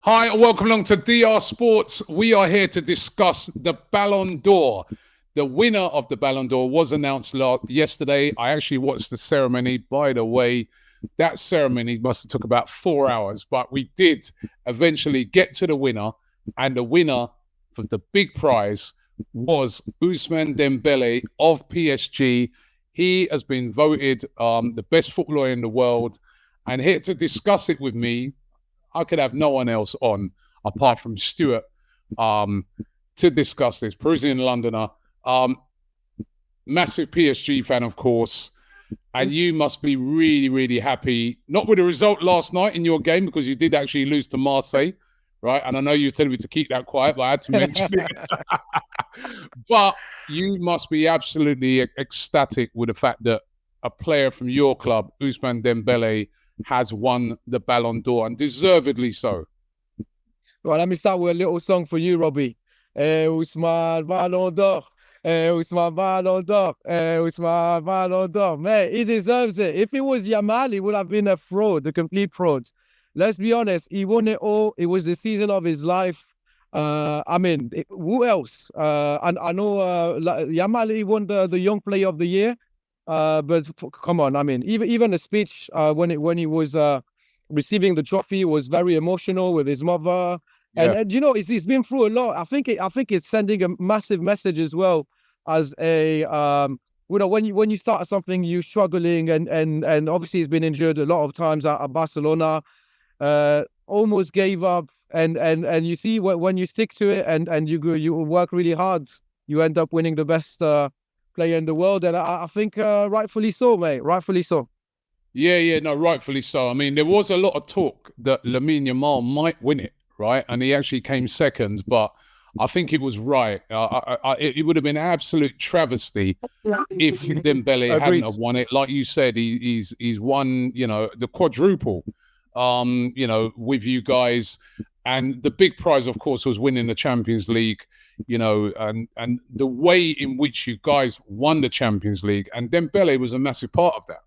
Hi, and welcome along to DR Sports. We are here to discuss the Ballon d'Or. The winner of the Ballon d'Or was announced yesterday. I actually watched the ceremony. By the way, that ceremony must have took about 4 hours, but we did eventually get to the winner, and the winner for the big prize was Ousmane Dembélé of PSG. He has been voted the best footballer in the world, and here to discuss it with me, I could have no one else on apart from Stuart to discuss this. Parisian Londoner, massive PSG fan, of course. And you must be really, really happy, not with the result last night in your game, because you did actually lose to Marseille, right? And I know you told me to keep that quiet, but I had to mention it. But you must be absolutely ecstatic with the fact that a player from your club, Ousmane Dembélé, has won the Ballon d'Or, and deservedly so. Well, let me start with a little song for you, Robbie. Ousmane Ballon d'Or. Ousmane Ballon d'Or. Ousmane Ballon d'Or. Man, he deserves it. If it was Yamal, he would have been a fraud, a complete fraud. Let's be honest, he won it all. It was the season of his life. Who else? And I know Yamal, he won the Young Player of the Year. Come on, I mean, even the speech when he was receiving the trophy was very emotional with his mother, and you know he's been through a lot. I think it's sending a massive message as well as a you know when you start something you're struggling, and obviously he's been injured a lot of times at Barcelona, almost gave up, and you see when you stick to it and you work really hard, you end up winning the best player in the world, and I think rightfully so, mate. Rightfully so. No, rightfully so. I mean, there was a lot of talk that Lamine Yamal might win it, right? And he actually came second, but I think it was right. It would have been an absolute travesty if Dembele hadn't have won it. Like you said, he's won, you know, the quadruple, you know, with you guys. And the big prize, of course, was winning the Champions League, you know, and the way in which you guys won the Champions League. And Dembele was a massive part of that.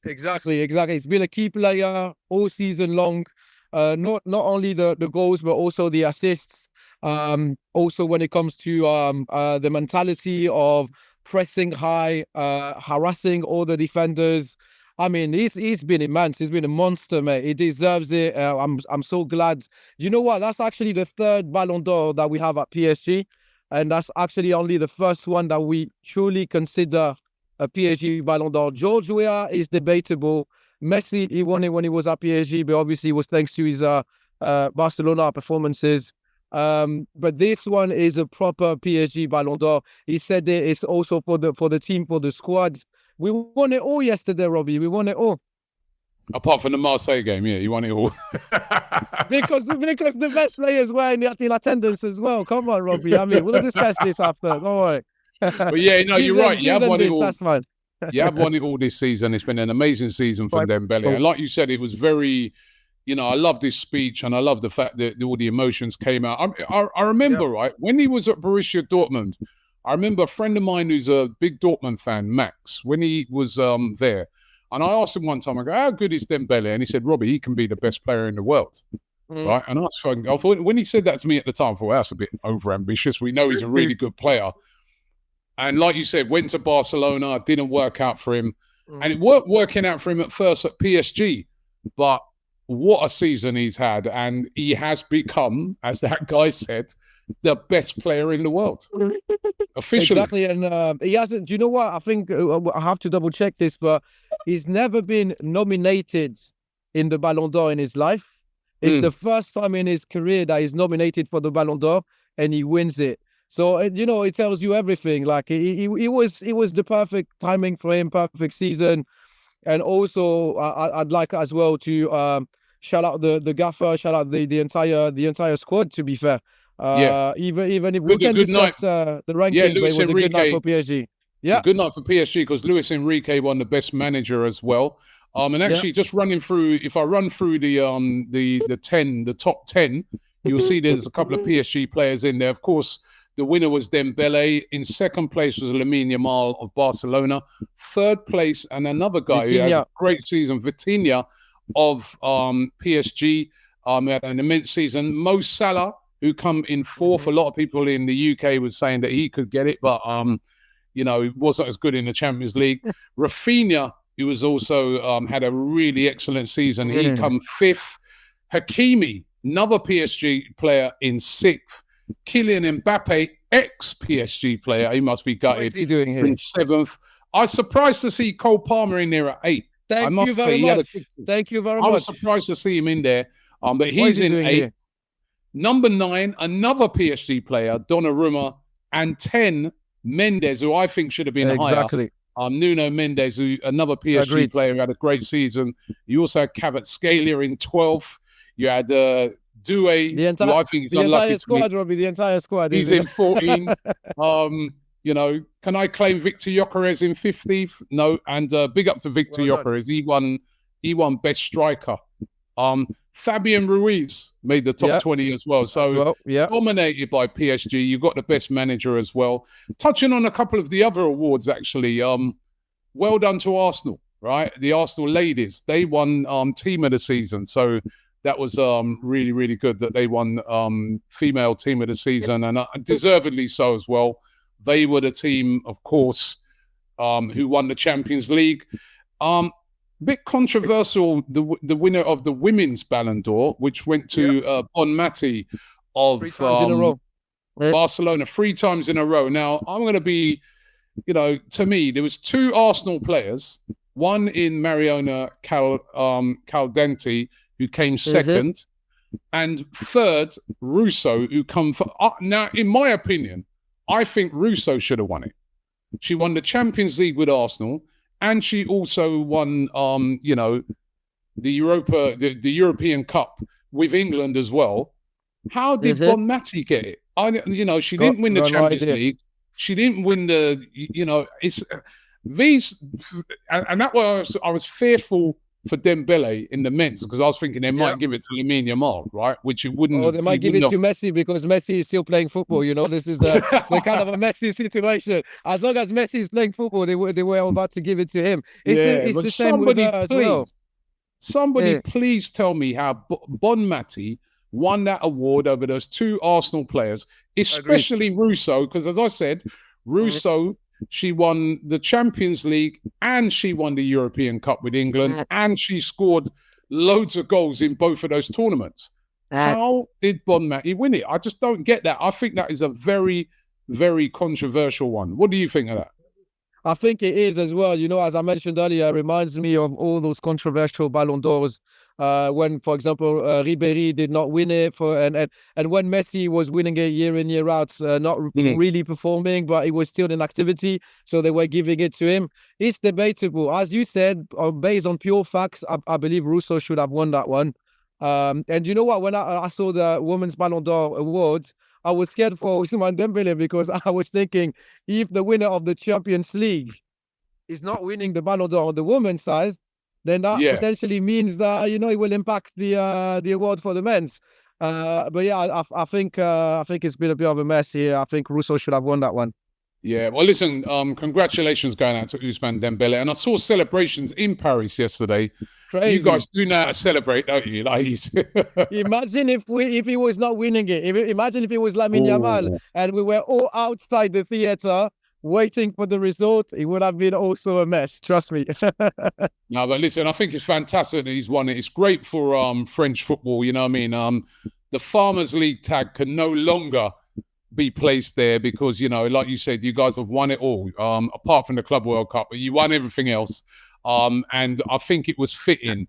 Exactly. He's been a key player all season long. Not only the goals, but also the assists. Also when it comes to the mentality of pressing high, harassing all the defenders. I mean, he's been immense. He's been a monster, mate. He deserves it. I'm so glad. You know what? That's actually the third Ballon d'Or that we have at PSG, and that's actually only the first one that we truly consider a PSG Ballon d'Or. George Weah is debatable. Messi, he won it when he was at PSG, but obviously it was thanks to his Barcelona performances. But this one is a proper PSG Ballon d'Or. He said that it's also for the team, for the squad. We won it all yesterday, Robbie. We won it all. Apart from the Marseille game, yeah, you won it all. because the best players were in attendance as well. Come on, Robbie. I mean, we'll discuss this after. Don't worry. But yeah, no, you're right. You have won it all. That's fine. You have won it all this season. It's been an amazing season for Dembele. And like you said, it was very, you know, I love this speech, and I love the fact that all the emotions came out. I remember, right, when he was at Borussia Dortmund, I remember a friend of mine who's a big Dortmund fan, Max, when he was there. And I asked him one time, I go, how good is Dembele? And he said, Robbie, he can be the best player in the world. Right. And I thought, when he said that to me at the time, I thought, well, that's a bit overambitious. We know he's a really good player. And like you said, went to Barcelona, didn't work out for him. And it weren't working out for him at first at PSG. But what a season he's had. And he has become, as that guy said, the best player in the world. Officially. Exactly. And he hasn't, do you know what? I think I have to double check this, but he's never been nominated in the Ballon d'Or in his life. It's the first time in his career that he's nominated for the Ballon d'Or and he wins it. So, you know, it tells you everything. Like it was the perfect timing for him, perfect season. And also, I'd like as well to shout out the gaffer, shout out the entire squad. To be fair, even if we can discuss the ranking, but it was a good night for PSG. Yeah, good night for PSG because Luis Enrique won the best manager as well. And actually, just running through, if I run through the top 10, you'll see there's a couple of PSG players in there. Of course. The winner was Dembele. In second place was Lamine Yamal of Barcelona. Third place, and another guy who had a great season, Vitinha of PSG. Had an immense season. Mo Salah, who come in fourth. A lot of people in the UK was saying that he could get it, but you know, he wasn't as good in the Champions League. Rafinha, who was also had a really excellent season. He come fifth. Hakimi, another PSG player, in sixth. Kylian Mbappe, ex-PSG player, he must be gutted. What's he doing here? In seventh. I was surprised to see Cole Palmer in there at eighth. Thank you very much. Thank you very much. I was surprised to see him in there, but he's in eighth. Here? Number 9, another PSG player, Donnarumma, and 10, Mendes, who I think should have been higher. Nuno Mendes, who another PSG player who had a great season. You also had Kvaratskhelia in 12th. You had Doué, who I think is unlucky. The entire squad. He's in 14. You know, can I claim Victor Gyökeres in 15th? No. And big up to Victor Gyökeres. He won best striker. Fabian Ruiz made the top 20 as well. So dominated by PSG. You got the best manager as well. Touching on a couple of the other awards, actually. Well done to Arsenal, right? The Arsenal ladies. They won team of the season. So that was really, really good that they won female team of the season, and deservedly so as well. They were the team, of course, who won the Champions League. Bit controversial, the winner of the women's Ballon d'Or, which went to Bonmati of Barcelona 3 times in a row. Now, I'm going to be, you know, to me, there was 2 Arsenal players, one in Mariona Caldenti, who came second, and third, Russo, who come for... now, in my opinion, I think Russo should have won it. She won the Champions League with Arsenal, and she also won, you know, the European Cup with England as well. How did Bonmati get it? You know, she didn't win the Champions League. She didn't win the, you know, it's these, and that was, I was fearful for Dembélé in the men's, because I was thinking they might give it to Lamine Yamal, right? Which it wouldn't. Oh, they might give it to Messi because Messi is still playing football. You know, this is the kind of a Messi situation. As long as Messi is playing football, they were about to give it to him. It's the same with her as well. Somebody please tell me how Bonmati won that award over those 2 Arsenal players, especially Russo, because as I said, Russo. She won the Champions League and she won the European Cup with England, and she scored loads of goals in both of those tournaments. How did Bonmati win it? I just don't get that. I think that is a very, very controversial one. What do you think of that? I think it is as well. You know, as I mentioned earlier, it reminds me of all those controversial Ballon d'Ors when, for example, Ribéry did not win it and when Messi was winning it year in, year out, not really performing, but he was still in activity, so they were giving it to him. It's debatable. As you said, based on pure facts, I believe Russo should have won that one. And you know what? When I saw the Women's Ballon d'Or Awards, I was scared for Ousmane Dembélé because I was thinking if the winner of the Champions League is not winning the Ballon d'Or on the women's side, then that potentially means that, you know, it will impact the award for the men's. But yeah, I think it's been a bit of a mess here. I think Russo should have won that one. Yeah, well, listen, congratulations going out to Ousmane Dembélé. And I saw celebrations in Paris yesterday. Crazy. You guys do know how to celebrate, don't you? Like, imagine if he was not winning it. Imagine if it was Lamine Yamal and we were all outside the theatre waiting for the result. It would have been also a mess, trust me. No, but listen, I think it's fantastic that he's won it. It's great for French football, you know what I mean? The Farmers League tag can no longer be placed there because, you know, like you said, you guys have won it all, apart from the Club World Cup, but you won everything else. And I think it was fitting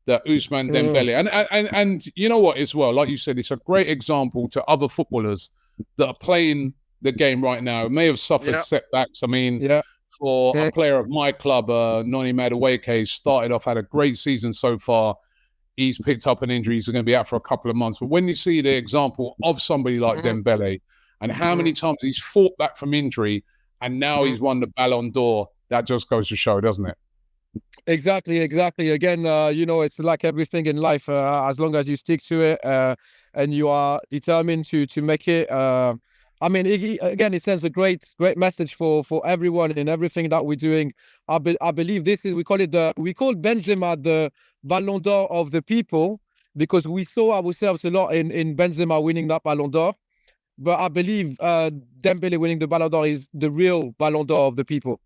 that Ousmane Dembélé, and you know what as well, like you said, it's a great example to other footballers that are playing the game right now. May have suffered setbacks. I mean, for a player of my club, Noni Madueke, started off, had a great season so far. He's picked up an injury. He's going to be out for a couple of months. But when you see the example of somebody like Dembélé and how many times he's fought back from injury and now he's won the Ballon d'Or, that just goes to show, doesn't it? Exactly. Again, you know, it's like everything in life. As long as you stick to it and you are determined to make it. I mean, again, it sends a great message for everyone in everything that we're doing. I believe this is, we call Benzema the Ballon d'Or of the people. because we saw ourselves a lot in Benzema winning that Ballon d'Or. But I believe Dembélé winning the Ballon d'Or is the real Ballon d'Or of the people.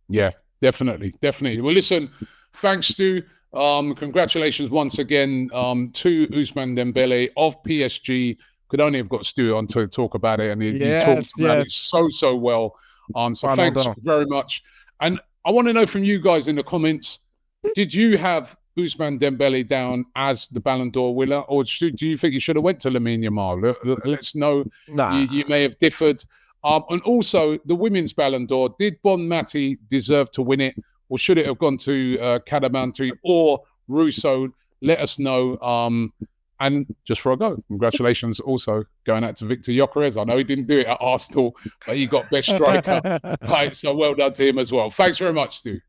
Yeah, definitely. Well, listen, thanks, Stu. Congratulations once again to Ousmane Dembélé of PSG. Could only have got Stu on to talk about it, and he talks about it so well. So thanks very much. And I want to know from you guys in the comments, did you have Ousmane Dembélé down as the Ballon d'Or winner, or do you think you should have went to Lamine Yamal? Let's know. You may have differed. And also, the women's Ballon d'Or, did Bon Mati deserve to win it, or should it have gone to Cadamanti or Russo? Let us know. And just for a go, congratulations also going out to Victor Gyökeres. I know he didn't do it at Arsenal, but he got best striker. Right, so well done to him as well. Thanks very much, Stu.